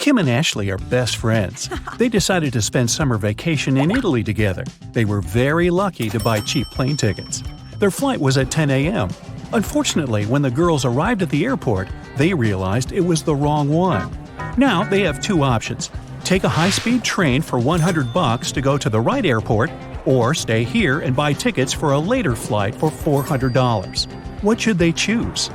Kim and Ashley are best friends. They decided to spend summer vacation in Italy together. They were very lucky to buy cheap plane tickets. Their flight was at 10 a.m. Unfortunately, when the girls arrived at the airport, they realized it was the wrong one. Now they have two options. Take a high-speed train for $100 to go to the right airport, or stay here and buy tickets for a later flight for $400. What should they choose?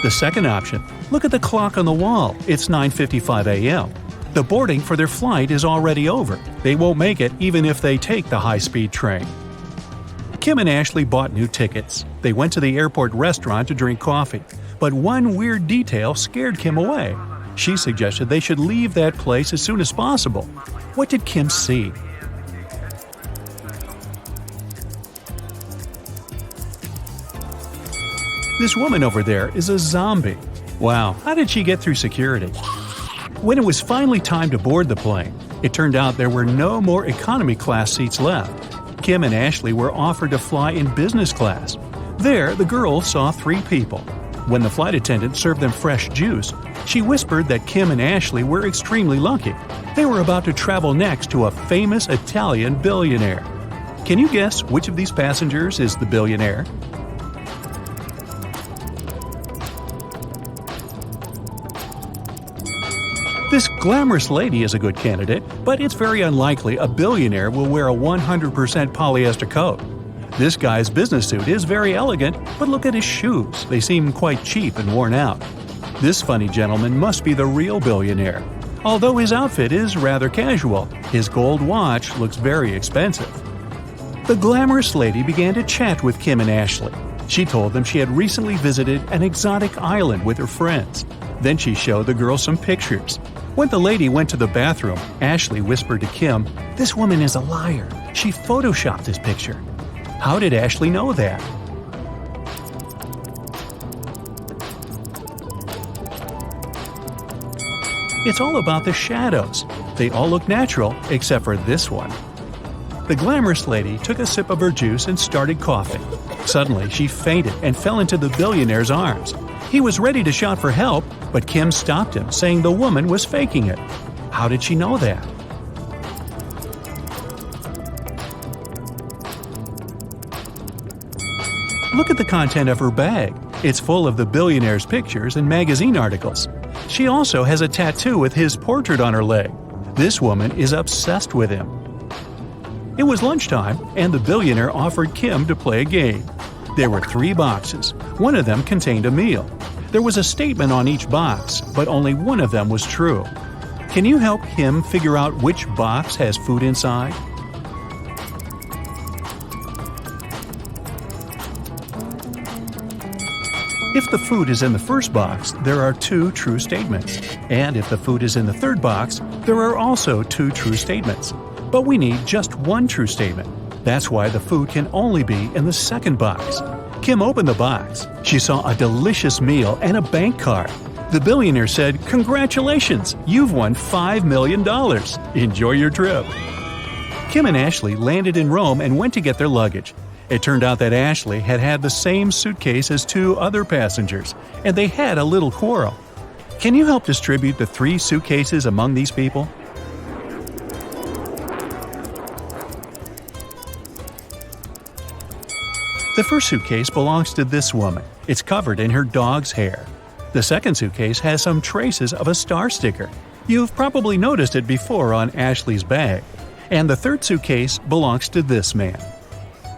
The second option. Look at the clock on the wall. It's 9:55 a.m. The boarding for their flight is already over. They won't make it even if they take the high-speed train. Kim and Ashley bought new tickets. They went to the airport restaurant to drink coffee. But one weird detail scared Kim away. She suggested they should leave that place as soon as possible. What did Kim see? This woman over there is a zombie. Wow, how did she get through security? When it was finally time to board the plane, it turned out there were no more economy class seats left. Kim and Ashley were offered to fly in business class. There, the girls saw 3 people. When the flight attendant served them fresh juice, she whispered that Kim and Ashley were extremely lucky. They were about to travel next to a famous Italian billionaire. Can you guess which of these passengers is the billionaire? This glamorous lady is a good candidate, but it's very unlikely a billionaire will wear a 100% polyester coat. This guy's business suit is very elegant, but look at his shoes. They seem quite cheap and worn out. This funny gentleman must be the real billionaire. Although his outfit is rather casual, his gold watch looks very expensive. The glamorous lady began to chat with Kim and Ashley. She told them she had recently visited an exotic island with her friends. Then she showed the girls some pictures. When the lady went to the bathroom, Ashley whispered to Kim, "This woman is a liar. She photoshopped this picture." How did Ashley know that? It's all about the shadows. They all look natural, except for this one. The glamorous lady took a sip of her juice and started coughing. Suddenly, she fainted and fell into the billionaire's arms. He was ready to shout for help, but Kim stopped him, saying the woman was faking it. How did she know that? Look at the content of her bag. It's full of the billionaire's pictures and magazine articles. She also has a tattoo with his portrait on her leg. This woman is obsessed with him. It was lunchtime, and the billionaire offered Kim to play a game. There were 3 boxes. One of them contained a meal. There was a statement on each box, but only one of them was true. Can you help him figure out which box has food inside? If the food is in the first box, there are 2 true statements. And if the food is in the third box, there are also 2 true statements. But we need just 1 true statement. That's why the food can only be in the second box. Kim opened the box. She saw a delicious meal and a bank card. The billionaire said, "Congratulations! You've won $5 million. Enjoy your trip." Kim and Ashley landed in Rome and went to get their luggage. It turned out that Ashley had had the same suitcase as 2 other passengers, and they had a little quarrel. Can you help distribute the 3 suitcases among these people? The first suitcase belongs to this woman. It's covered in her dog's hair. The second suitcase has some traces of a star sticker. You've probably noticed it before on Ashley's bag. And the third suitcase belongs to this man.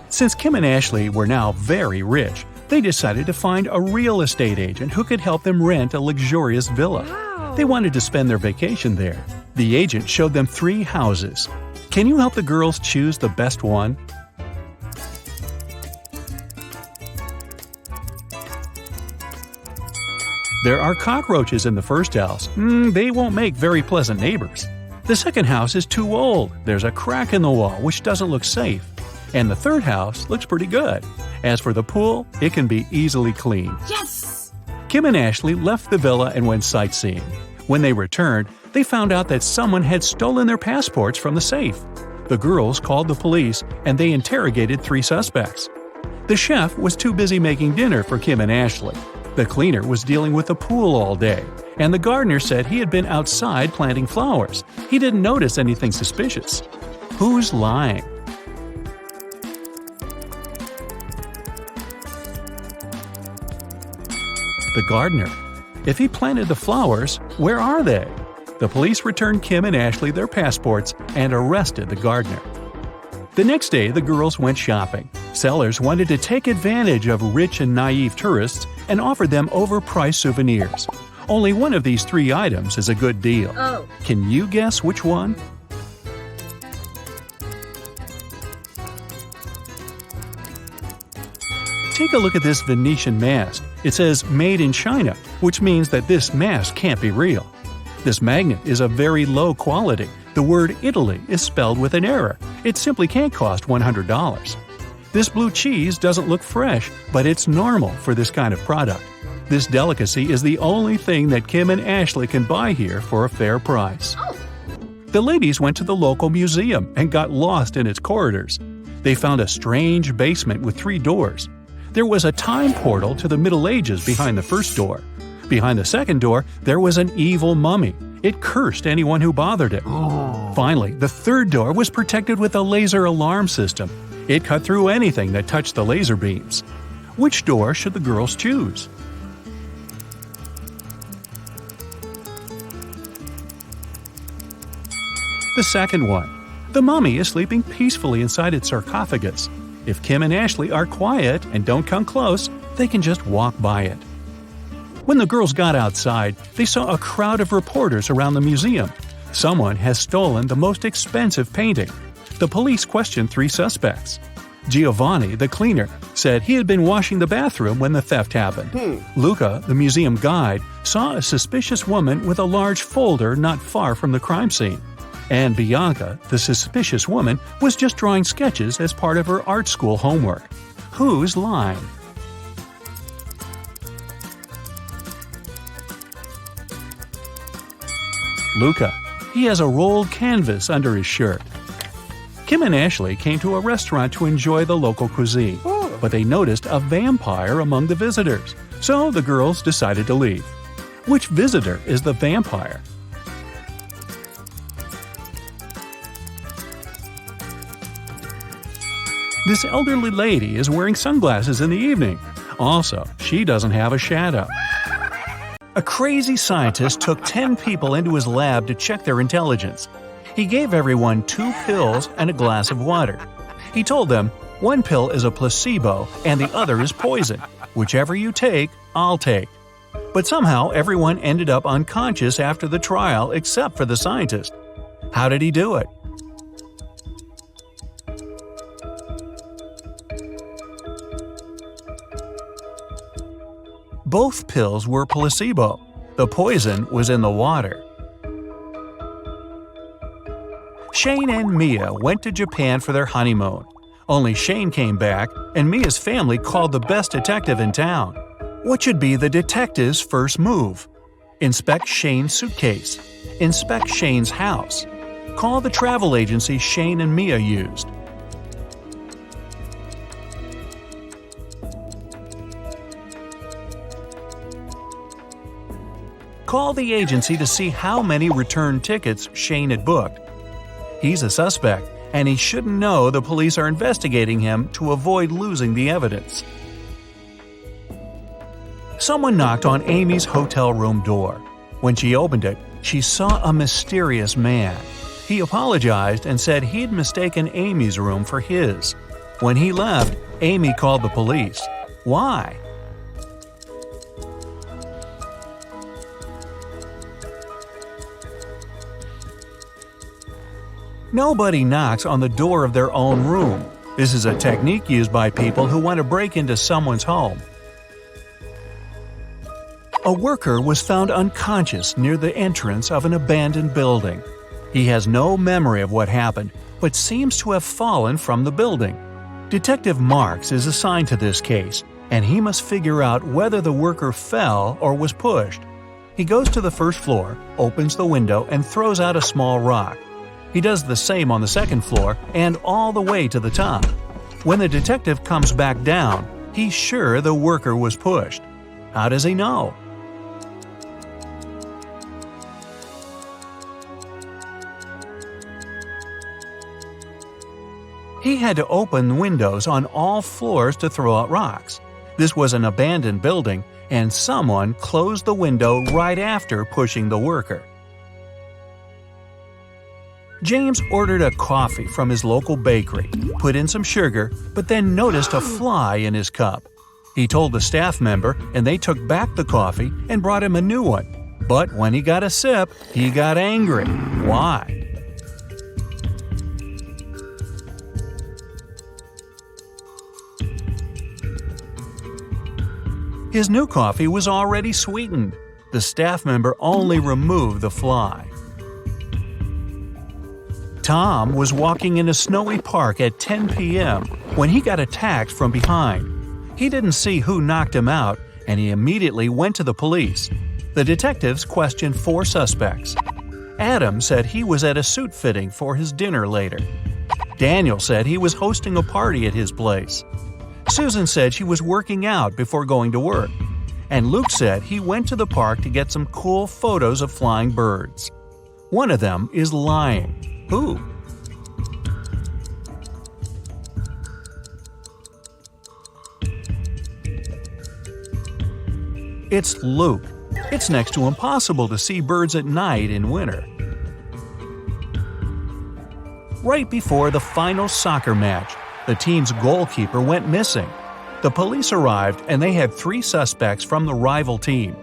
Since Kim and Ashley were now very rich, they decided to find a real estate agent who could help them rent a luxurious villa. Wow. They wanted to spend their vacation there. The agent showed them 3 houses. Can you help the girls choose the best one? There are cockroaches in the first house. They won't make very pleasant neighbors. The second house is too old. There's a crack in the wall which doesn't look safe. And the third house looks pretty good. As for the pool, it can be easily cleaned. Yes! Kim and Ashley left the villa and went sightseeing. When they returned, they found out that someone had stolen their passports from the safe. The girls called the police and they interrogated 3 suspects. The chef was too busy making dinner for Kim and Ashley. The cleaner was dealing with the pool all day, and the gardener said he had been outside planting flowers. He didn't notice anything suspicious. Who's lying? The gardener. If he planted the flowers, where are they? The police returned Kim and Ashley their passports and arrested the gardener. The next day, the girls went shopping. Sellers wanted to take advantage of rich and naive tourists and offered them overpriced souvenirs. Only one of these 3 items is a good deal. Oh. Can you guess which one? Take a look at this Venetian mask. It says "Made in China," which means that this mask can't be real. This magnet is of very low quality. The word Italy is spelled with an error. It simply can't cost $100. This blue cheese doesn't look fresh, but it's normal for this kind of product. This delicacy is the only thing that Kim and Ashley can buy here for a fair price. The ladies went to the local museum and got lost in its corridors. They found a strange basement with 3 doors. There was a time portal to the Middle Ages behind the first door. Behind the second door, there was an evil mummy. It cursed anyone who bothered it. Finally, the third door was protected with a laser alarm system. It cut through anything that touched the laser beams. Which door should the girls choose? The second one. The mummy is sleeping peacefully inside its sarcophagus. If Kim and Ashley are quiet and don't come close, they can just walk by it. When the girls got outside, they saw a crowd of reporters around the museum. Someone has stolen the most expensive painting. The police questioned 3 suspects. Giovanni, the cleaner, said he had been washing the bathroom when the theft happened. Luca, the museum guide, saw a suspicious woman with a large folder not far from the crime scene. And Bianca, the suspicious woman, was just drawing sketches as part of her art school homework. Who's lying? Luca. He has a rolled canvas under his shirt. Kim and Ashley came to a restaurant to enjoy the local cuisine, but they noticed a vampire among the visitors, so the girls decided to leave. Which visitor is the vampire? This elderly lady is wearing sunglasses in the evening. Also, she doesn't have a shadow. A crazy scientist took 10 people into his lab to check their intelligence. He gave everyone 2 pills and a glass of water. He told them, one pill is a placebo and the other is poison. Whichever you take, I'll take. But somehow everyone ended up unconscious after the trial except for the scientist. How did he do it? Both pills were placebo. The poison was in the water. Shane and Mia went to Japan for their honeymoon. Only Shane came back, and Mia's family called the best detective in town. What should be the detective's first move? Inspect Shane's suitcase. Inspect Shane's house. Call the travel agency Shane and Mia used. Call the agency to see how many return tickets Shane had booked. He's a suspect, and he shouldn't know the police are investigating him to avoid losing the evidence. Someone knocked on Amy's hotel room door. When she opened it, she saw a mysterious man. He apologized and said he'd mistaken Amy's room for his. When he left, Amy called the police. Why? Nobody knocks on the door of their own room. This is a technique used by people who want to break into someone's home. A worker was found unconscious near the entrance of an abandoned building. He has no memory of what happened, but seems to have fallen from the building. Detective Marks is assigned to this case, and he must figure out whether the worker fell or was pushed. He goes to the first floor, opens the window, and throws out a small rock. He does the same on the second floor and all the way to the top. When the detective comes back down, he's sure the worker was pushed. How does he know? He had to open windows on all floors to throw out rocks. This was an abandoned building, and someone closed the window right after pushing the worker. James ordered a coffee from his local bakery, put in some sugar, but then noticed a fly in his cup. He told the staff member, and they took back the coffee and brought him a new one. But when he got a sip, he got angry. Why? His new coffee was already sweetened. The staff member only removed the fly. Tom was walking in a snowy park at 10 p.m. when he got attacked from behind. He didn't see who knocked him out, and he immediately went to the police. The detectives questioned 4 suspects. Adam said he was at a suit fitting for his dinner later. Daniel said he was hosting a party at his place. Susan said she was working out before going to work. And Luke said he went to the park to get some cool photos of flying birds. One of them is lying. Who? It's Luke. It's next to impossible to see birds at night in winter. Right before the final soccer match, the team's goalkeeper went missing. The police arrived and they had 3 suspects from the rival team.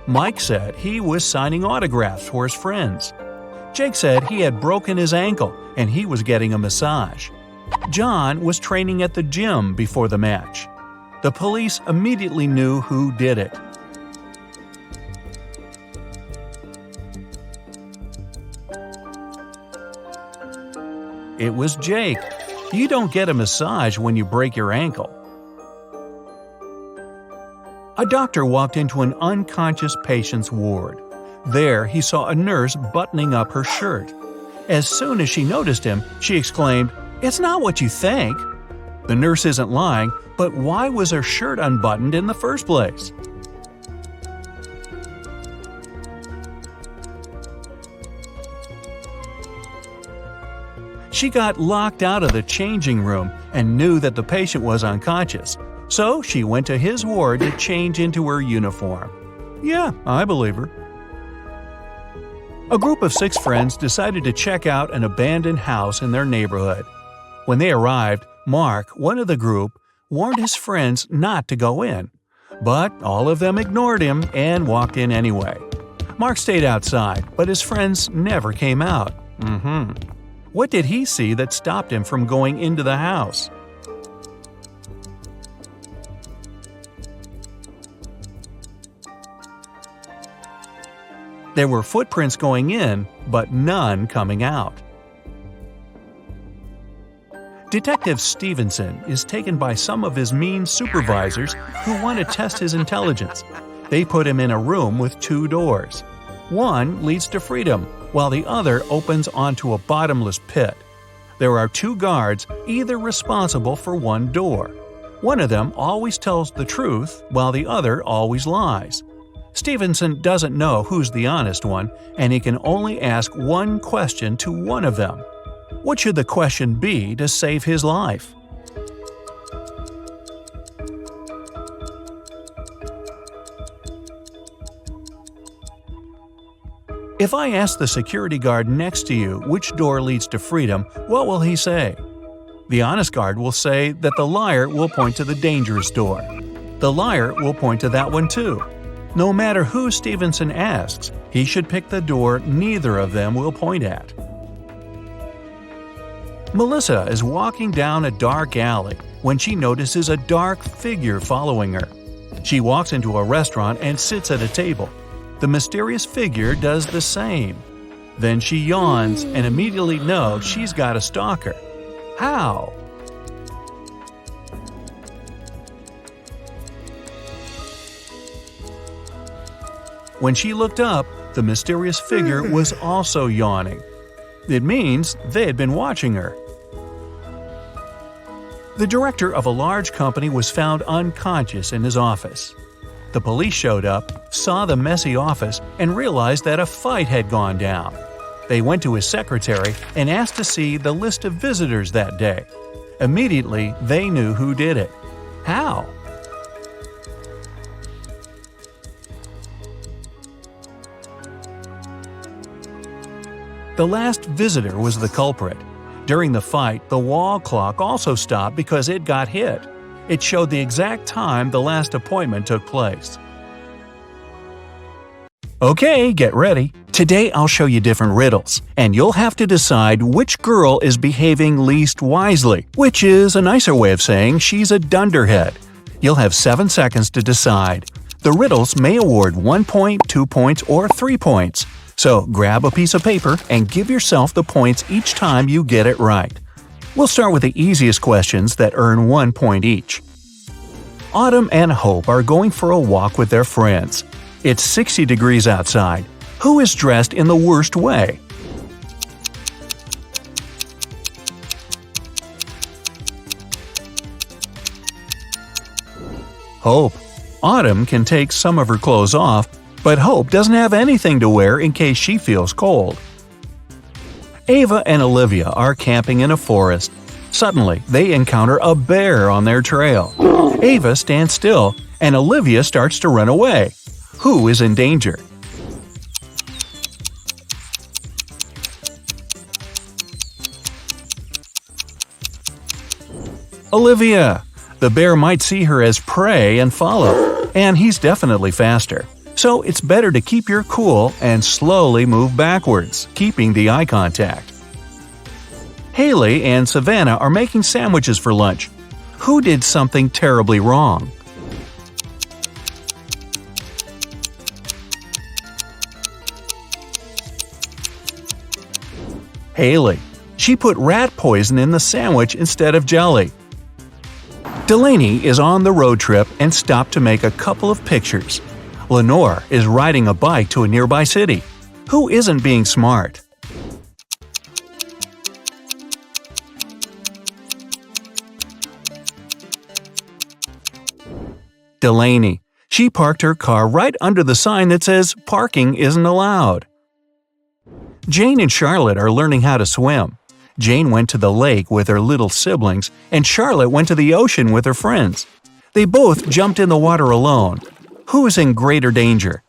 Mike said he was signing autographs for his friends. Jake said he had broken his ankle and he was getting a massage. John was training at the gym before the match. The police immediately knew who did it. It was Jake. You don't get a massage when you break your ankle. A doctor walked into an unconscious patient's ward. There, he saw a nurse buttoning up her shirt. As soon as she noticed him, she exclaimed, "It's not what you think." The nurse isn't lying, but why was her shirt unbuttoned in the first place? She got locked out of the changing room and knew that the patient was unconscious. So she went to his ward to change into her uniform. Yeah, I believe her. A group of 6 friends decided to check out an abandoned house in their neighborhood. When they arrived, Mark, one of the group, warned his friends not to go in. But all of them ignored him and walked in anyway. Mark stayed outside, but his friends never came out. What did he see that stopped him from going into the house? There were footprints going in, but none coming out. Detective Stevenson is taken by some of his mean supervisors who want to test his intelligence. They put him in a room with 2 doors. One leads to freedom, while the other opens onto a bottomless pit. There are 2 guards, either responsible for one door. One of them always tells the truth, while the other always lies. Stevenson doesn't know who's the honest one, and he can only ask one question to one of them. What should the question be to save his life? If I ask the security guard next to you which door leads to freedom, what will he say? The honest guard will say that the liar will point to the dangerous door. The liar will point to that one too. No matter who Stevenson asks, he should pick the door neither of them will point at. Melissa is walking down a dark alley when she notices a dark figure following her. She walks into a restaurant and sits at a table. The mysterious figure does the same. Then she yawns and immediately knows she's got a stalker. How? When she looked up, the mysterious figure was also yawning. It means they had been watching her. The director of a large company was found unconscious in his office. The police showed up, saw the messy office, and realized that a fight had gone down. They went to his secretary and asked to see the list of visitors that day. Immediately, they knew who did it. How? The last visitor was the culprit. During the fight, the wall clock also stopped because it got hit. It showed the exact time the last appointment took place. Okay, get ready. Today I'll show you different riddles, and you'll have to decide which girl is behaving least wisely, which is a nicer way of saying she's a dunderhead. You'll have 7 seconds to decide. The riddles may award 1 point, 2 points, or 3 points. So grab a piece of paper and give yourself the points each time you get it right. We'll start with the easiest questions that earn 1 point each. Autumn and Hope are going for a walk with their friends. It's 60 degrees outside. Who is dressed in the worst way? Hope. Autumn can take some of her clothes off, but Hope doesn't have anything to wear in case she feels cold. Ava and Olivia are camping in a forest. Suddenly, they encounter a bear on their trail. Ava stands still, and Olivia starts to run away. Who is in danger? Olivia. The bear might see her as prey and follow, and he's definitely faster. So it's better to keep your cool and slowly move backwards, keeping the eye contact. Haley and Savannah are making sandwiches for lunch. Who did something terribly wrong? Haley. She put rat poison in the sandwich instead of jelly. Delaney is on the road trip and stopped to make a couple of pictures. Lenore is riding a bike to a nearby city. Who isn't being smart? Delaney. She parked her car right under the sign that says "Parking isn't allowed." Jane and Charlotte are learning how to swim. Jane went to the lake with her little siblings, and Charlotte went to the ocean with her friends. They both jumped in the water alone. Who is in greater danger?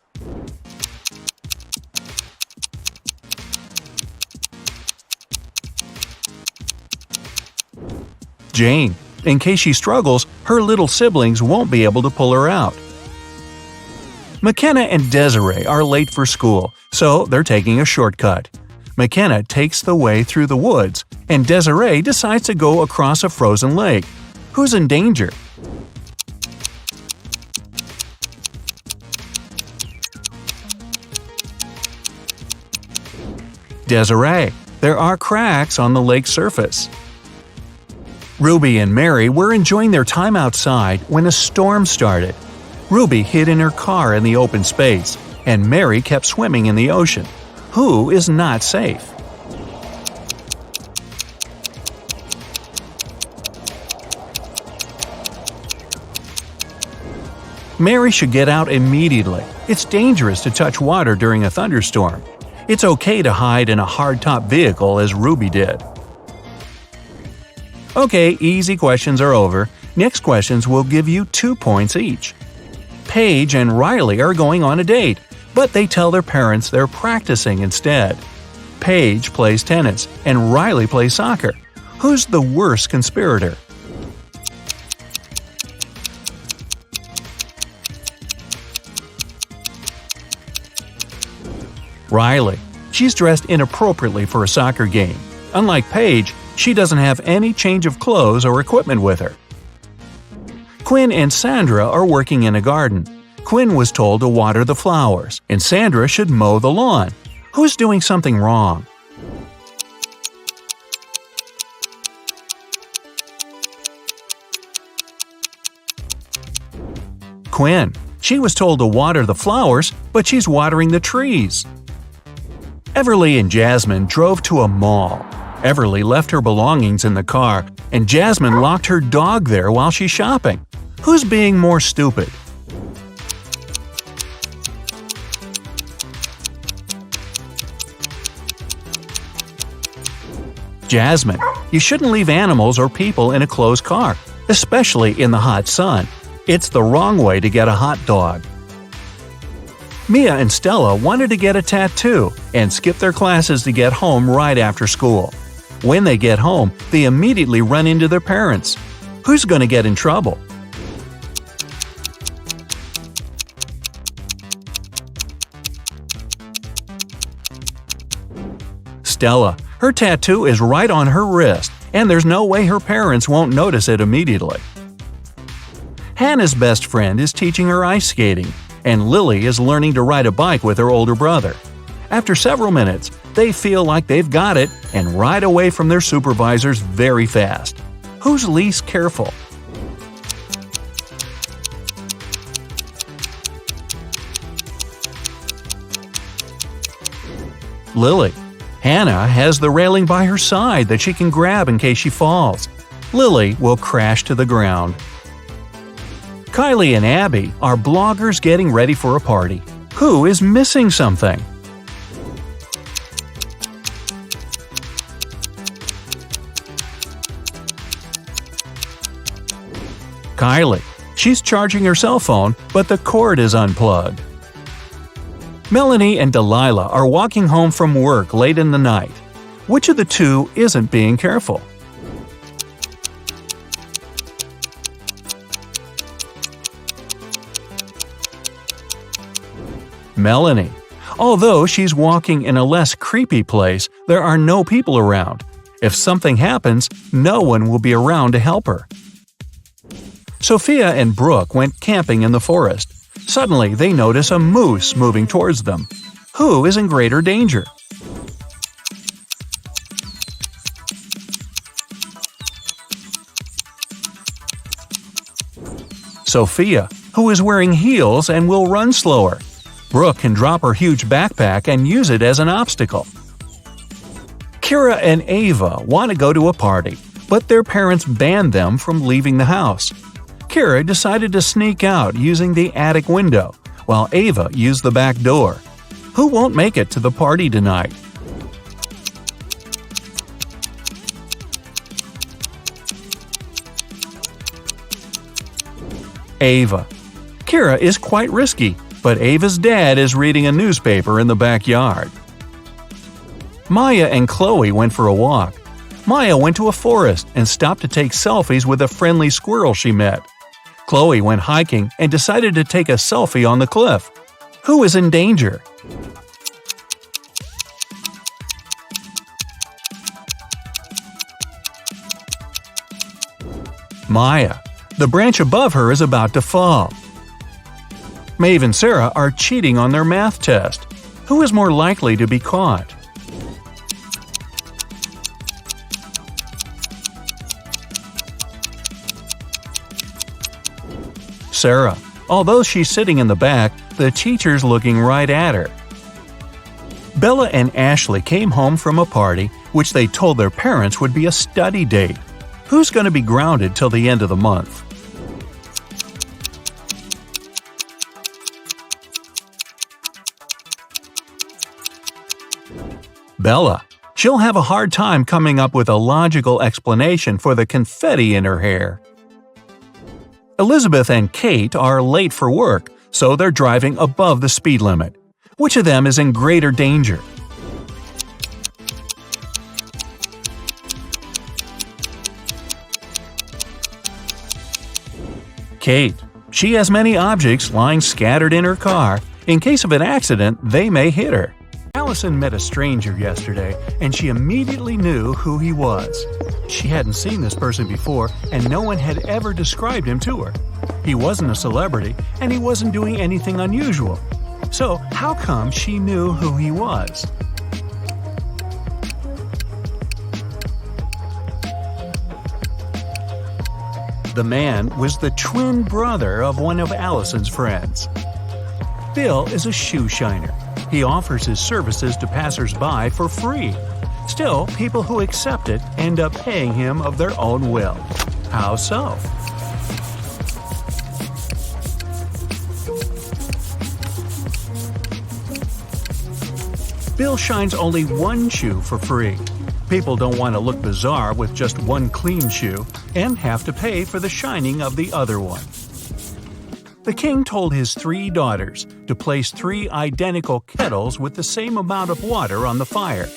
Jane. In case she struggles, her little siblings won't be able to pull her out. McKenna and Desiree are late for school, so they're taking a shortcut. McKenna takes the way through the woods, and Desiree decides to go across a frozen lake. Who's in danger? Desiree. There are cracks on the lake's surface. Ruby and Mary were enjoying their time outside when a storm started. Ruby hid in her car in the open space, and Mary kept swimming in the ocean. Who is not safe? Mary should get out immediately. It's dangerous to touch water during a thunderstorm. It's okay to hide in a hardtop vehicle as Ruby did. Okay, easy questions are over. Next questions will give you 2 points each. Paige and Riley are going on a date, but they tell their parents they're practicing instead. Paige plays tennis, and Riley plays soccer. Who's the worst conspirator? Riley. She's dressed inappropriately for a soccer game. Unlike Paige, she doesn't have any change of clothes or equipment with her. Quinn and Sandra are working in a garden. Quinn was told to water the flowers, and Sandra should mow the lawn. Who's doing something wrong? Quinn. She was told to water the flowers, but she's watering the trees. Everly and Jasmine drove to a mall. Everly left her belongings in the car, and Jasmine locked her dog there while she's shopping. Who's being more stupid? Jasmine, you shouldn't leave animals or people in a closed car, especially in the hot sun. It's the wrong way to get a hot dog. Mia and Stella wanted to get a tattoo and skip their classes to get home right after school. When they get home, they immediately run into their parents. Who's going to get in trouble? Stella. Her tattoo is right on her wrist, and there's no way her parents won't notice it immediately. Hannah's best friend is teaching her ice skating, and Lily is learning to ride a bike with her older brother. After several minutes, they feel like they've got it and ride away from their supervisors very fast. Who's least careful? Lily. Hannah has the railing by her side that she can grab in case she falls. Lily will crash to the ground. Kylie and Abby are bloggers getting ready for a party. Who is missing something? Kylie. She's charging her cell phone, but the cord is unplugged. Melanie and Delilah are walking home from work late in the night. Which of the two isn't being careful? Melanie. Although she's walking in a less creepy place, there are no people around. If something happens, no one will be around to help her. Sophia and Brooke went camping in the forest. Suddenly, they notice a moose moving towards them. Who is in greater danger? Sophia, who is wearing heels and will run slower. Brooke can drop her huge backpack and use it as an obstacle. Kira and Ava want to go to a party, but their parents banned them from leaving the house. Kira decided to sneak out using the attic window, while Ava used the back door. Who won't make it to the party tonight? Ava. Kira is quite risky, but Ava's dad is reading a newspaper in the backyard. Maya and Chloe went for a walk. Maya went to a forest and stopped to take selfies with a friendly squirrel she met. Chloe went hiking and decided to take a selfie on the cliff. Who is in danger? Maya. The branch above her is about to fall. Maeve and Sarah are cheating on their math test. Who is more likely to be caught? Sarah. Although she's sitting in the back, the teacher's looking right at her. Bella and Ashley came home from a party which they told their parents would be a study date. Who's going to be grounded till the end of the month? Bella. She'll have a hard time coming up with a logical explanation for the confetti in her hair. Elizabeth and Kate are late for work, so they're driving above the speed limit. Which of them is in greater danger? Kate. She has many objects lying scattered in her car. In case of an accident, they may hit her. Allison met a stranger yesterday, and she immediately knew who he was. She hadn't seen this person before, and no one had ever described him to her. He wasn't a celebrity, and he wasn't doing anything unusual. So, how come she knew who he was? The man was the twin brother of one of Allison's friends. Bill is a shoe shiner. He offers his services to passers-by for free. Still, people who accept it end up paying him of their own will. How so? Bill shines only one shoe for free. People don't want to look bizarre with just one clean shoe and have to pay for the shining of the other one. The king told his 3 daughters to place 3 identical kettles with the same amount of water on the fire.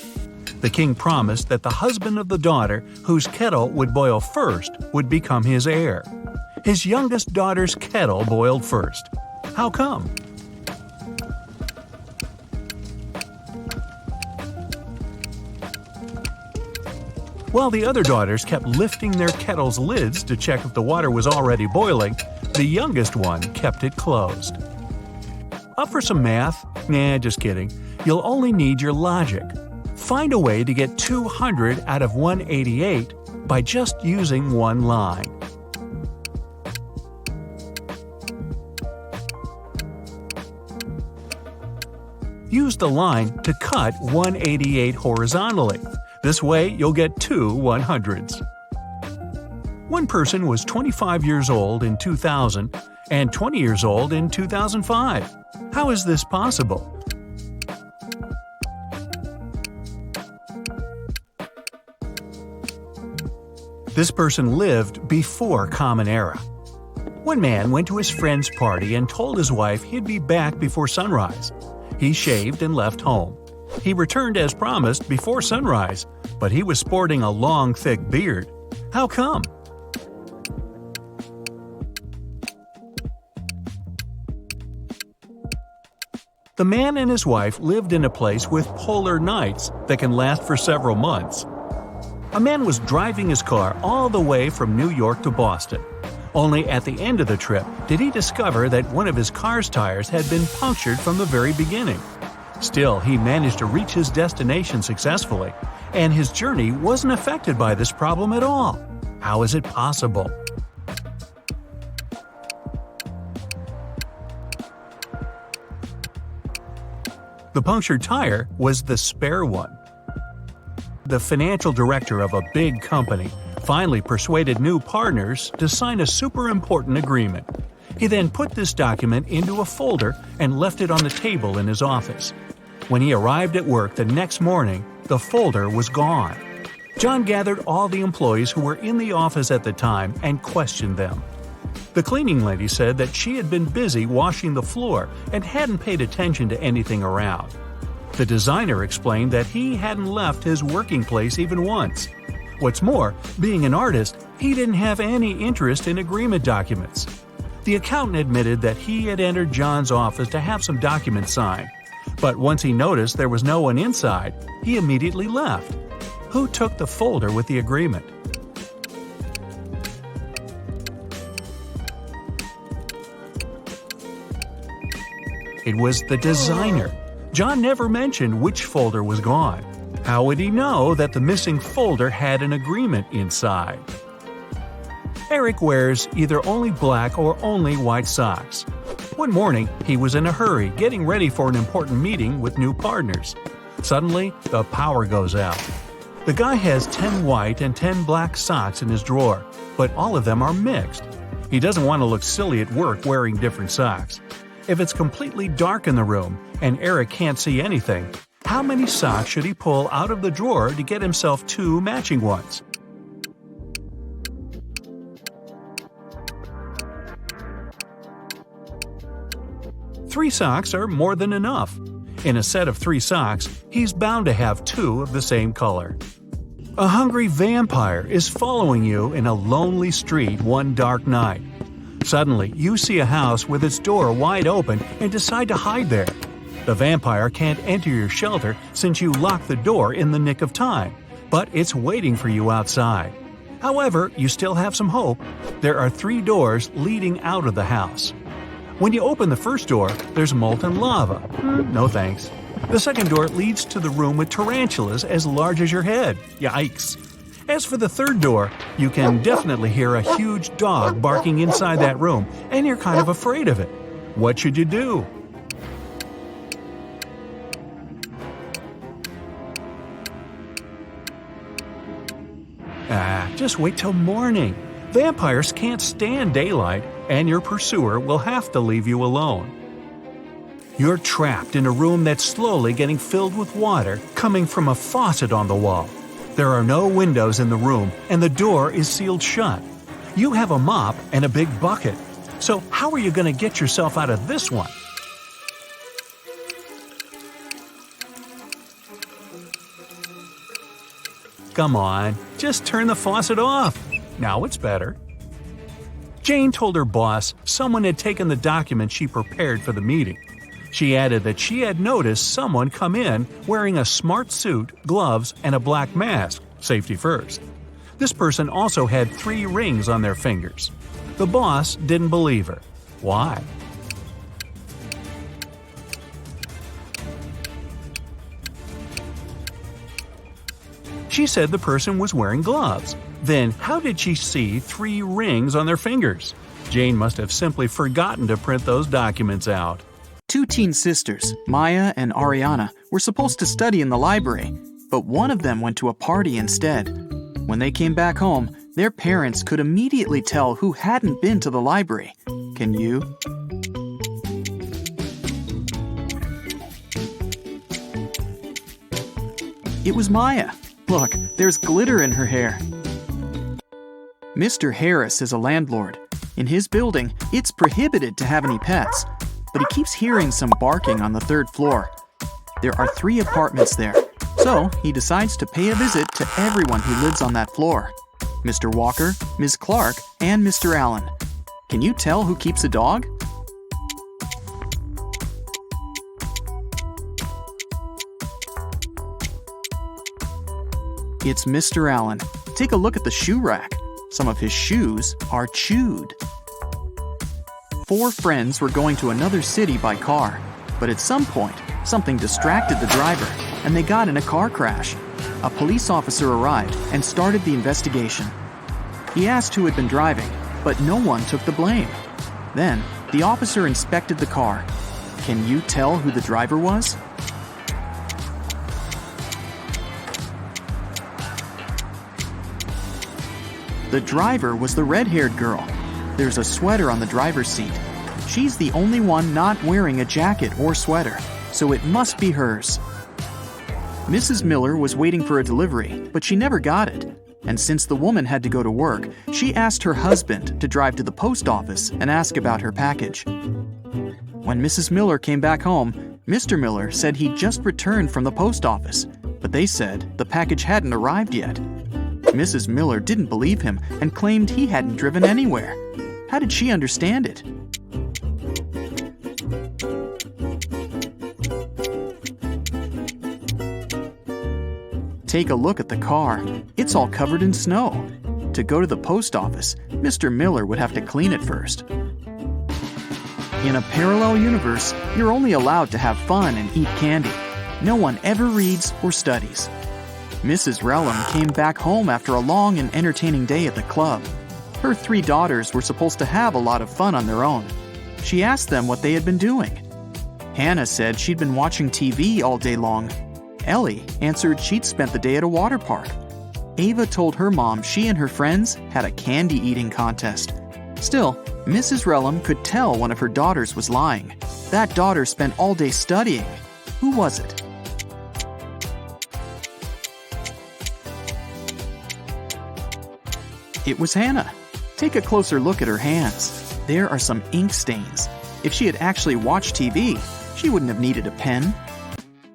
The king promised that the husband of the daughter whose kettle would boil first would become his heir. His youngest daughter's kettle boiled first. How come? While the other daughters kept lifting their kettle's lids to check if the water was already boiling, the youngest one kept it closed. Up for some math? Nah, just kidding. You'll only need your logic. Find a way to get 200 out of 188 by just using one line. Use the line to cut 188 horizontally. This way, you'll get 2 100s. One person was 25 years old in 2000 and 20 years old in 2005. How is this possible? This person lived before Common Era. One man went to his friend's party and told his wife he'd be back before sunrise. He shaved and left home. He returned as promised before sunrise, but he was sporting a long, thick beard. How come? The man and his wife lived in a place with polar nights that can last for several months. A man was driving his car all the way from New York to Boston. Only at the end of the trip did he discover that one of his car's tires had been punctured from the very beginning. Still, he managed to reach his destination successfully, and his journey wasn't affected by this problem at all. How is it possible? The punctured tire was the spare one. The financial director of a big company finally persuaded new partners to sign a super important agreement. He then put this document into a folder and left it on the table in his office. When he arrived at work the next morning, the folder was gone. John gathered all the employees who were in the office at the time and questioned them. The cleaning lady said that she had been busy washing the floor and hadn't paid attention to anything around. The designer explained that he hadn't left his working place even once. What's more, being an artist, he didn't have any interest in agreement documents. The accountant admitted that he had entered John's office to have some documents signed. But once he noticed there was no one inside, he immediately left. Who took the folder with the agreement? It was the designer. John never mentioned which folder was gone. How would he know that the missing folder had an agreement inside? Eric wears either only black or only white socks. One morning, he was in a hurry getting ready for an important meeting with new partners. Suddenly, the power goes out. The guy has 10 white and 10 black socks in his drawer, but all of them are mixed. He doesn't want to look silly at work wearing different socks. If it's completely dark in the room and Eric can't see anything, how many socks should he pull out of the drawer to get himself 2 matching ones? Three socks are more than enough. In a set of 3 socks, he's bound to have 2 of the same color. A hungry vampire is following you in a lonely street one dark night. Suddenly, you see a house with its door wide open and decide to hide there. The vampire can't enter your shelter since you locked the door in the nick of time, but it's waiting for you outside. However, you still have some hope. There are 3 doors leading out of the house. When you open the first door, there's molten lava. No thanks. The second door leads to the room with tarantulas as large as your head. Yikes. As for the third door, you can definitely hear a huge dog barking inside that room, and you're kind of afraid of it. What should you do? Just wait till morning. Vampires can't stand daylight, and your pursuer will have to leave you alone. You're trapped in a room that's slowly getting filled with water coming from a faucet on the wall. There are no windows in the room, and the door is sealed shut. You have a mop and a big bucket. So how are you going to get yourself out of this one? Come on, just turn the faucet off. Now it's better. Jane told her boss someone had taken the document she prepared for the meeting. She added that she had noticed someone come in wearing a smart suit, gloves, and a black mask, safety first. This person also had 3 rings on their fingers. The boss didn't believe her. Why? She said the person was wearing gloves. Then how did she see 3 rings on their fingers? Jane must have simply forgotten to print those documents out. 2 teen sisters, Maya and Ariana, were supposed to study in the library, but one of them went to a party instead. When they came back home, their parents could immediately tell who hadn't been to the library. Can you? It was Maya. Look, there's glitter in her hair. Mr. Harris is a landlord. In his building, it's prohibited to have any pets, but he keeps hearing some barking on the 3rd floor. There are 3 apartments there, so he decides to pay a visit to everyone who lives on that floor. Mr. Walker, Ms. Clark, and Mr. Allen. Can you tell who keeps a dog? It's Mr. Allen. Take a look at the shoe rack. Some of his shoes are chewed. 4 friends were going to another city by car, but at some point, something distracted the driver, and they got in a car crash. A police officer arrived and started the investigation. He asked who had been driving, but no one took the blame. Then, the officer inspected the car. Can you tell who the driver was? The driver was the red-haired girl. There's a sweater on the driver's seat. She's the only one not wearing a jacket or sweater, so it must be hers. Mrs. Miller was waiting for a delivery, but she never got it. And since the woman had to go to work, she asked her husband to drive to the post office and ask about her package. When Mrs. Miller came back home, Mr. Miller said he'd just returned from the post office, but they said the package hadn't arrived yet. Mrs. Miller didn't believe him and claimed he hadn't driven anywhere. How did she understand it? Take a look at the car. It's all covered in snow. To go to the post office, Mr. Miller would have to clean it first. In a parallel universe, you're only allowed to have fun and eat candy. No one ever reads or studies. Mrs. Relham came back home after a long and entertaining day at the club. Her 3 daughters were supposed to have a lot of fun on their own. She asked them what they had been doing. Hannah said she'd been watching TV all day long. Ellie answered she'd spent the day at a water park. Ava told her mom she and her friends had a candy-eating contest. Still, Mrs. Relham could tell one of her daughters was lying. That daughter spent all day studying. Who was it? It was Hannah. Take a closer look at her hands. There are some ink stains. If she had actually watched TV, she wouldn't have needed a pen.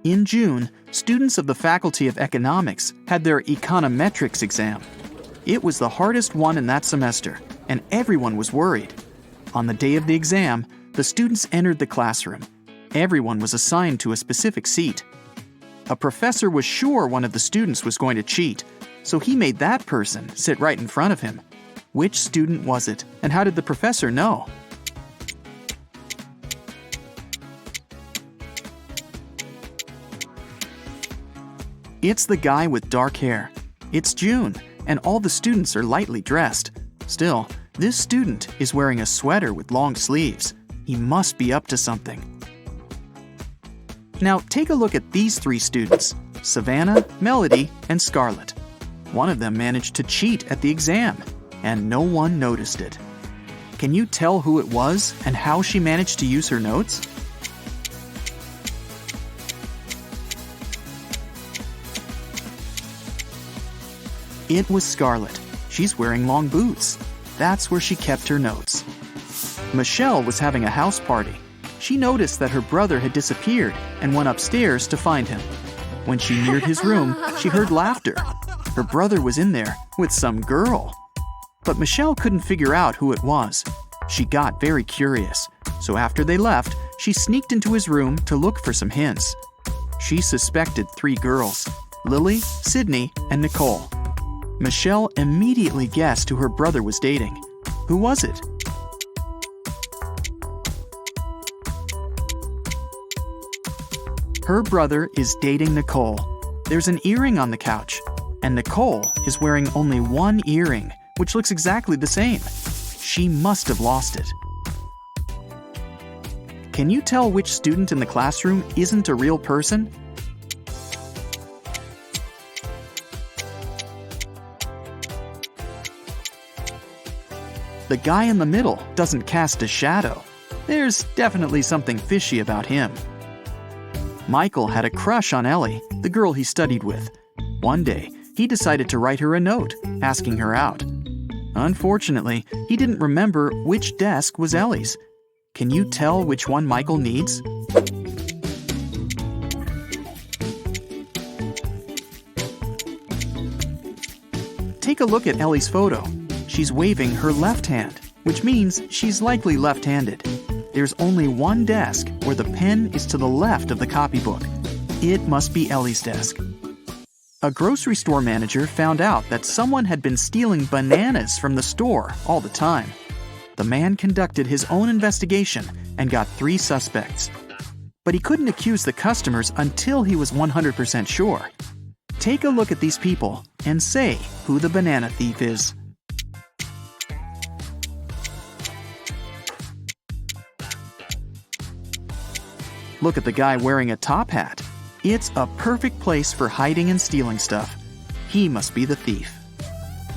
In June, students of the Faculty of Economics had their econometrics exam. It was the hardest one in that semester, and everyone was worried. On the day of the exam, the students entered the classroom. Everyone was assigned to a specific seat. A professor was sure one of the students was going to cheat, so he made that person sit right in front of him. Which student was it, and how did the professor know? It's the guy with dark hair. It's June, and all the students are lightly dressed. Still, this student is wearing a sweater with long sleeves. He must be up to something. Now take a look at these 3 students, Savannah, Melody, and Scarlett. One of them managed to cheat at the exam, and no one noticed it. Can you tell who it was and how she managed to use her notes? It was Scarlett. She's wearing long boots. That's where she kept her notes. Michelle was having a house party. She noticed that her brother had disappeared and went upstairs to find him. When she neared his room, she heard laughter. Her brother was in there with some girl. But Michelle couldn't figure out who it was. She got very curious, so after they left, she sneaked into his room to look for some hints. She suspected 3 girls: Lily, Sydney, and Nicole. Michelle immediately guessed who her brother was dating. Who was it? Her brother is dating Nicole. There's an earring on the couch, and Nicole is wearing only one earring, which looks exactly the same. She must have lost it. Can you tell which student in the classroom isn't a real person? The guy in the middle doesn't cast a shadow. There's definitely something fishy about him. Michael had a crush on Ellie, the girl he studied with. One day, he decided to write her a note, asking her out. Unfortunately, he didn't remember which desk was Ellie's. Can you tell which one Michael needs? Take a look at Ellie's photo. She's waving her left hand, which means she's likely left-handed. There's only one desk where the pen is to the left of the copybook. It must be Ellie's desk. A grocery store manager found out that someone had been stealing bananas from the store all the time. The man conducted his own investigation and got 3 suspects. But he couldn't accuse the customers until he was 100% sure. Take a look at these people and say who the banana thief is. Look at the guy wearing a top hat. It's a perfect place for hiding and stealing stuff. He must be the thief.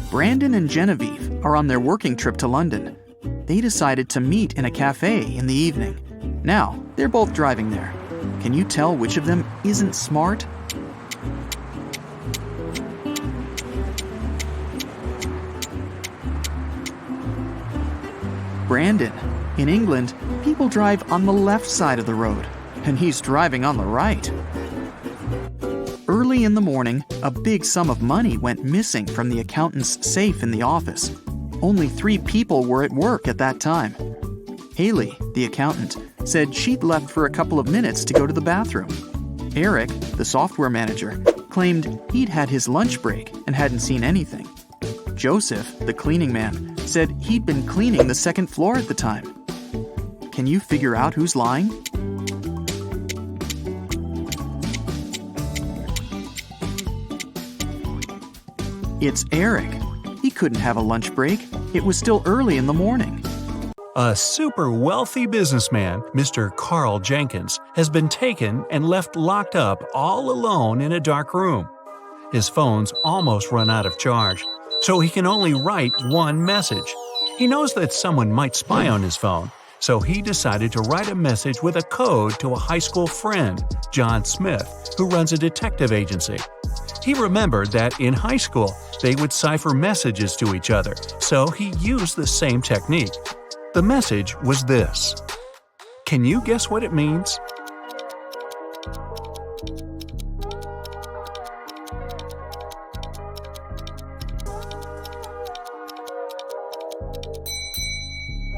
Brandon and Genevieve are on their working trip to London. They decided to meet in a cafe in the evening. Now, they're both driving there. Can you tell which of them isn't smart? Brandon. In England, people drive on the left side of the road, and he's driving on the right. Early in the morning, a big sum of money went missing from the accountant's safe in the office. Only 3 people were at work at that time. Haley, the accountant, said she'd left for a couple of minutes to go to the bathroom. Eric, the software manager, claimed he'd had his lunch break and hadn't seen anything. Joseph, the cleaning man, said he'd been cleaning the 2nd floor at the time. Can you figure out who's lying? It's Eric. He couldn't have a lunch break. It was still early in the morning. A super wealthy businessman, Mr. Carl Jenkins, has been taken and left locked up all alone in a dark room. His phone's almost run out of charge, so he can only write one message. He knows that someone might spy on his phone, so he decided to write a message with a code to a high school friend, John Smith, who runs a detective agency. He remembered that in high school, they would cipher messages to each other, so he used the same technique. The message was this. Can you guess what it means?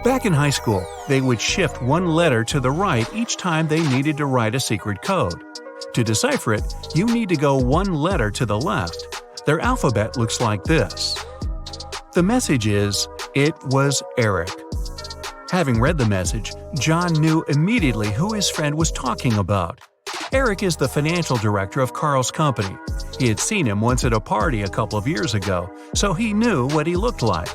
Back in high school, they would shift one letter to the right each time they needed to write a secret code. To decipher it, you need to go one letter to the left. Their alphabet looks like this. The message is, "It was Eric." Having read the message, John knew immediately who his friend was talking about. Eric is the financial director of Carl's company. He had seen him once at a party a couple of years ago, so he knew what he looked like.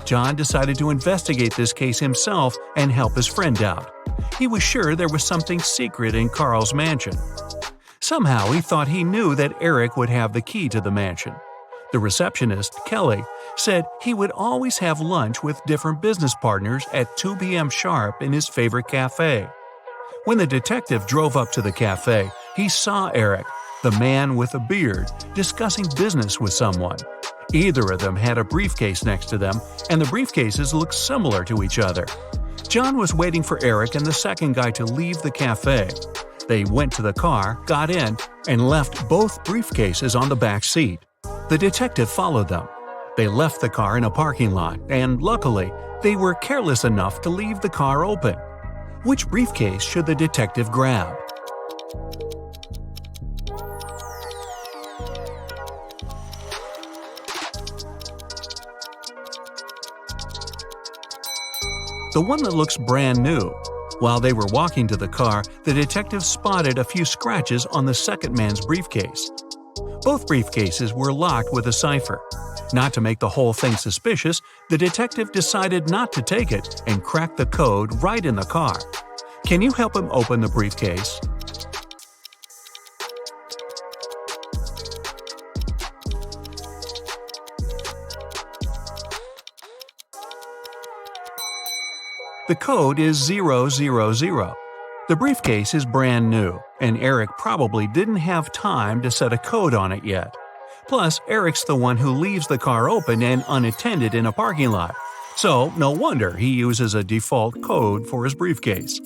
John decided to investigate this case himself and help his friend out. He was sure there was something secret in Carl's mansion. Somehow he thought he knew that Eric would have the key to the mansion. The receptionist, Kelly, said he would always have lunch with different business partners at 2 p.m. sharp in his favorite cafe. When the detective drove up to the cafe, he saw Eric, the man with a beard, discussing business with someone. Either of them had a briefcase next to them, and the briefcases looked similar to each other. John was waiting for Eric and the second guy to leave the cafe. They went to the car, got in, and left both briefcases on the back seat. The detective followed them. They left the car in a parking lot, and luckily, they were careless enough to leave the car open. Which briefcase should the detective grab? The one that looks brand new. While they were walking to the car, the detective spotted a few scratches on the second man's briefcase. Both briefcases were locked with a cipher. Not to make the whole thing suspicious, the detective decided not to take it and cracked the code right in the car. Can you help him open the briefcase? The code is 000. The briefcase is brand new, and Eric probably didn't have time to set a code on it yet. Plus, Eric's the one who leaves the car open and unattended in a parking lot, so no wonder he uses a default code for his briefcase.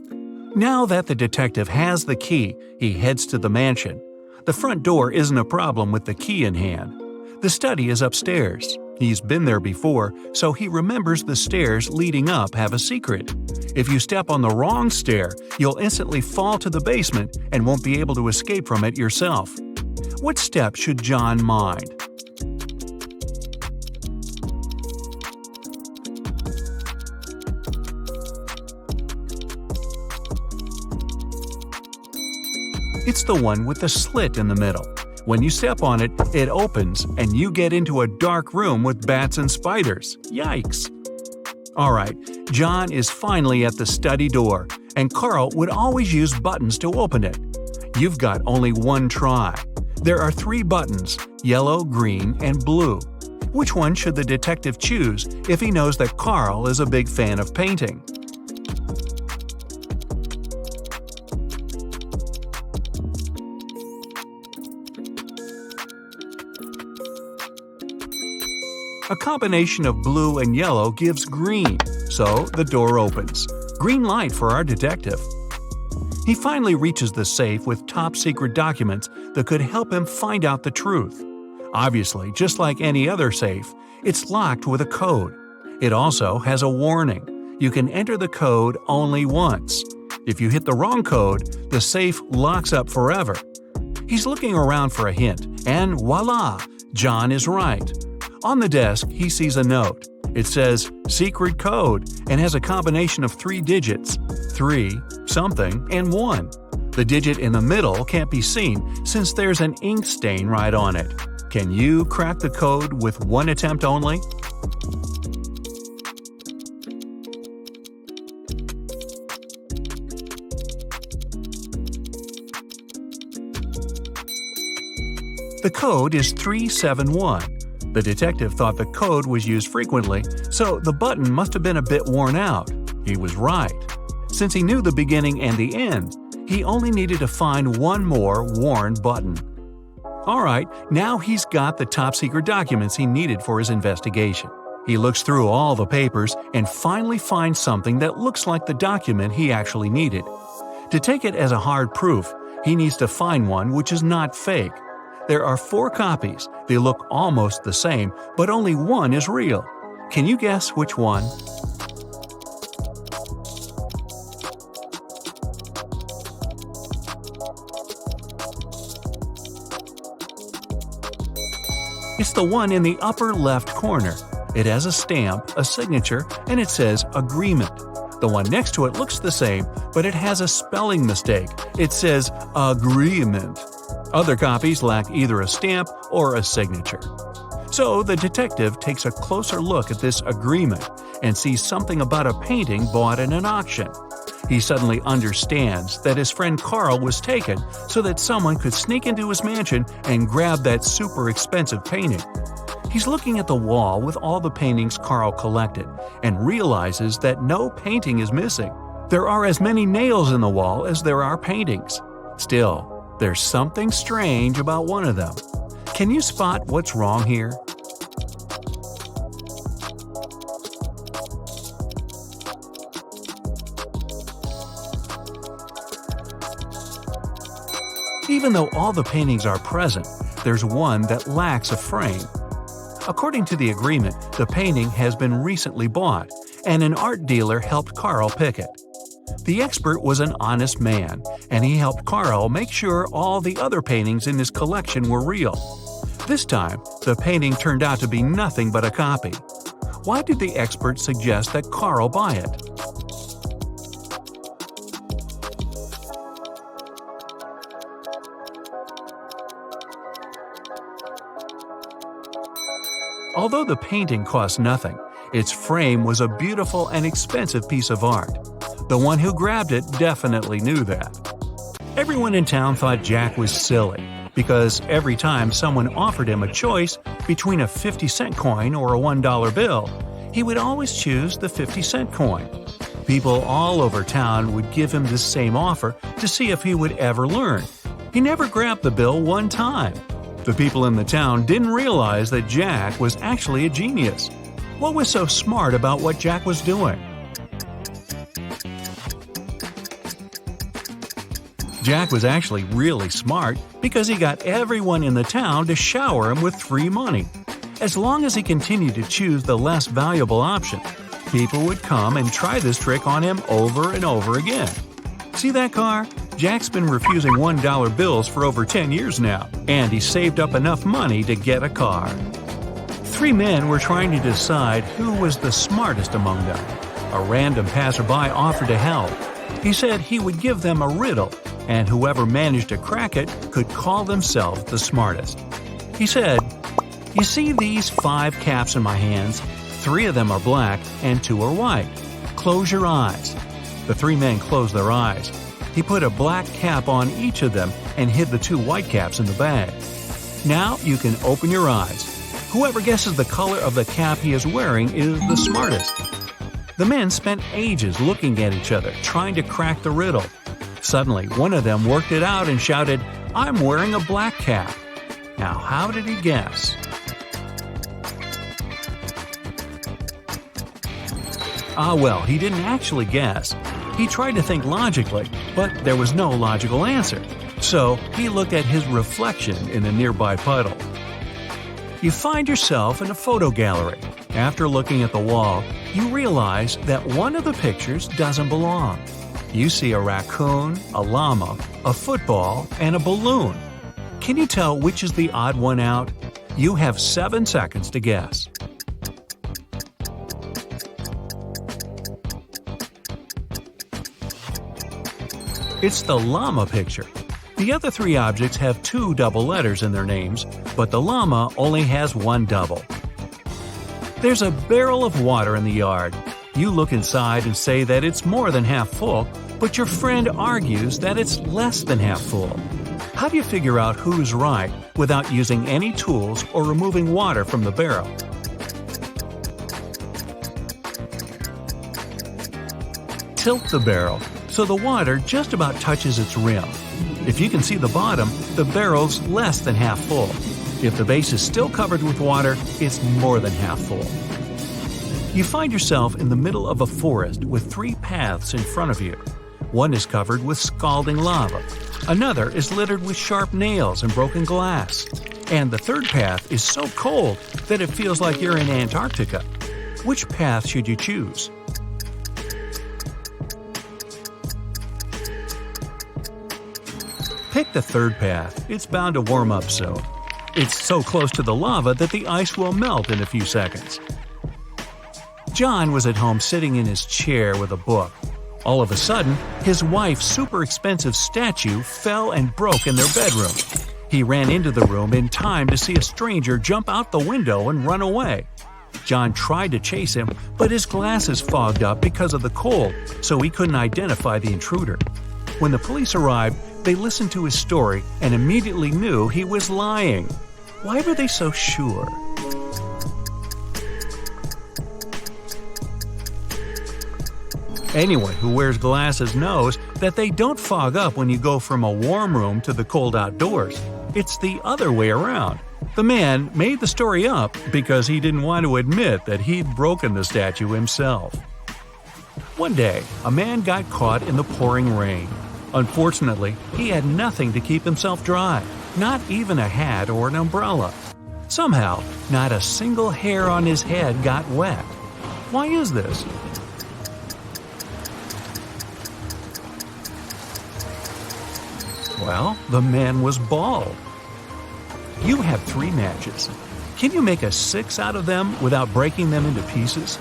Now that the detective has the key, he heads to the mansion. The front door isn't a problem with the key in hand. The study is upstairs. He's been there before, so he remembers the stairs leading up have a secret. If you step on the wrong stair, you'll instantly fall to the basement and won't be able to escape from it yourself. What step should John mind? It's the one with the slit in the middle. When you step on it, it opens, and you get into a dark room with bats and spiders. Yikes! Alright, John is finally at the study door, and Carl would always use buttons to open it. You've got only one try. There are 3 buttons, yellow, green, and blue. Which one should the detective choose if he knows that Carl is a big fan of painting? A combination of blue and yellow gives green, so the door opens. Green light for our detective. He finally reaches the safe with top-secret documents that could help him find out the truth. Obviously, just like any other safe, it's locked with a code. It also has a warning. You can enter the code only once. If you hit the wrong code, the safe locks up forever. He's looking around for a hint, and voila! John is right. On the desk, he sees a note. It says, "Secret code," and has a combination of 3 digits, 3, something, and 1. The digit in the middle can't be seen since there's an ink stain right on it. Can you crack the code with one attempt only? The code is 371. The detective thought the code was used frequently, so the button must have been a bit worn out. He was right. Since he knew the beginning and the end, he only needed to find one more worn button. Alright, now he's got the top-secret documents he needed for his investigation. He looks through all the papers and finally finds something that looks like the document he actually needed. To take it as a hard proof, he needs to find one which is not fake. There are 4 copies. They look almost the same, but only one is real. Can you guess which one? It's the one in the upper left corner. It has a stamp, a signature, and it says agreement. The one next to it looks the same, but it has a spelling mistake. It says agreement. Other copies lack either a stamp or a signature. So the detective takes a closer look at this agreement and sees something about a painting bought in an auction. He suddenly understands that his friend Carl was taken so that someone could sneak into his mansion and grab that super expensive painting. He's looking at the wall with all the paintings Carl collected and realizes that no painting is missing. There are as many nails in the wall as there are paintings. Still, there's something strange about one of them. Can you spot what's wrong here? Even though all the paintings are present, there's one that lacks a frame. According to the agreement, the painting has been recently bought, and an art dealer helped Carl pick it. The expert was an honest man, and he helped Carl make sure all the other paintings in his collection were real. This time, the painting turned out to be nothing but a copy. Why did the expert suggest that Carl buy it? Although the painting cost nothing, its frame was a beautiful and expensive piece of art. The one who grabbed it definitely knew that. Everyone in town thought Jack was silly, because every time someone offered him a choice between a 50-cent coin or a $1 bill, he would always choose the 50-cent coin. People all over town would give him the same offer to see if he would ever learn. He never grabbed the bill one time. The people in the town didn't realize that Jack was actually a genius. What was so smart about what Jack was doing? Jack was actually really smart because he got everyone in the town to shower him with free money. As long as he continued to choose the less valuable option, people would come and try this trick on him over and over again. See that car? Jack's been refusing $1 bills for over 10 years now, and he saved up enough money to get a car. 3 men were trying to decide who was the smartest among them. A random passerby offered to help. He said he would give them a riddle, and whoever managed to crack it could call themselves the smartest. He said, "You see these 5 caps in my hands? 3 of them are black and 2 are white. Close your eyes." The 3 men closed their eyes. He put a black cap on each of them and hid the 2 white caps in the bag. Now you can open your eyes. Whoever guesses the color of the cap he is wearing is the smartest. The men spent ages looking at each other, trying to crack the riddle. Suddenly, one of them worked it out and shouted, "I'm wearing a black cap." Now, how did he guess? Well, he didn't actually guess. He tried to think logically, but there was no logical answer. So he looked at his reflection in a nearby puddle. You find yourself in a photo gallery. After looking at the wall, you realize that one of the pictures doesn't belong. You see a raccoon, a llama, a football, and a balloon. Can you tell which is the odd one out? You have 7 seconds to guess. It's the llama picture. The other 3 objects have 2 double letters in their names, but the llama only has 1 double. There's a barrel of water in the yard. You look inside and say that it's more than half full, but your friend argues that it's less than half full. How do you figure out who's right without using any tools or removing water from the barrel? Tilt the barrel so the water just about touches its rim. If you can see the bottom, the barrel's less than half full. If the base is still covered with water, it's more than half full. You find yourself in the middle of a forest with 3 paths in front of you. One is covered with scalding lava. Another is littered with sharp nails and broken glass. And the third path is so cold that it feels like you're in Antarctica. Which path should you choose? Pick the third path. It's bound to warm up soon. It's so close to the lava that the ice will melt in a few seconds. John was at home sitting in his chair with a book. All of a sudden, his wife's super expensive statue fell and broke in their bedroom. He ran into the room in time to see a stranger jump out the window and run away. John tried to chase him, but his glasses fogged up because of the cold, so he couldn't identify the intruder. When the police arrived, they listened to his story and immediately knew he was lying. Why were they so sure? Anyone who wears glasses knows that they don't fog up when you go from a warm room to the cold outdoors. It's the other way around. The man made the story up because he didn't want to admit that he'd broken the statue himself. One day, a man got caught in the pouring rain. Unfortunately, he had nothing to keep himself dry, not even a hat or an umbrella. Somehow, not a single hair on his head got wet. Why is this? Well, the man was bald. You have 3 matches. Can you make a 6 out of them without breaking them into pieces?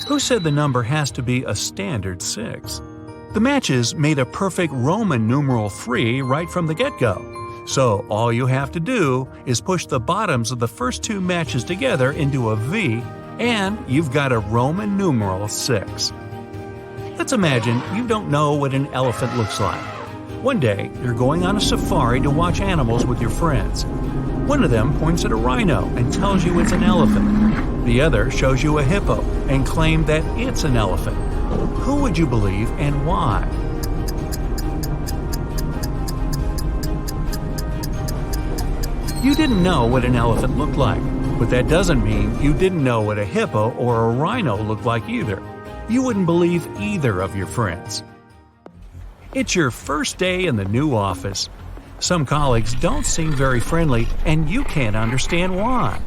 Who said the number has to be a standard 6? The matches made a perfect Roman numeral 3 right from the get-go. So all you have to do is push the bottoms of the first 2 matches together into a V, and you've got a Roman numeral 6. Let's imagine you don't know what an elephant looks like. One day, you're going on a safari to watch animals with your friends. One of them points at a rhino and tells you it's an elephant. The other shows you a hippo and claims that it's an elephant. Who would you believe and why? You didn't know what an elephant looked like, but that doesn't mean you didn't know what a hippo or a rhino looked like either. You wouldn't believe either of your friends. It's your first day in the new office. Some colleagues don't seem very friendly, and you can't understand why.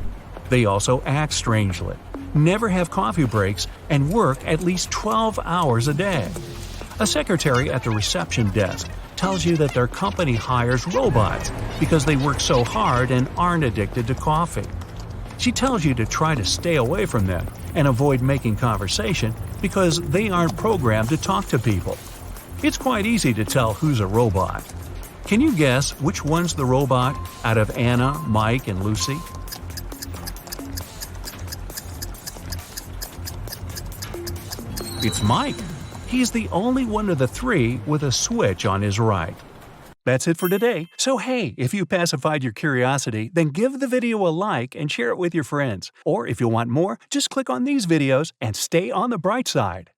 They also act strangely, never have coffee breaks, and work at least 12 hours a day. A secretary at the reception desk tells you that their company hires robots because they work so hard and aren't addicted to coffee. She tells you to try to stay away from them and avoid making conversation because they aren't programmed to talk to people. It's quite easy to tell who's a robot. Can you guess which one's the robot out of Anna, Mike, and Lucy? It's Mike. He's the only one of the 3 with a switch on his right. That's it for today. So hey, if you pacified your curiosity, then give the video a like and share it with your friends. Or if you want more, just click on these videos and stay on the bright side.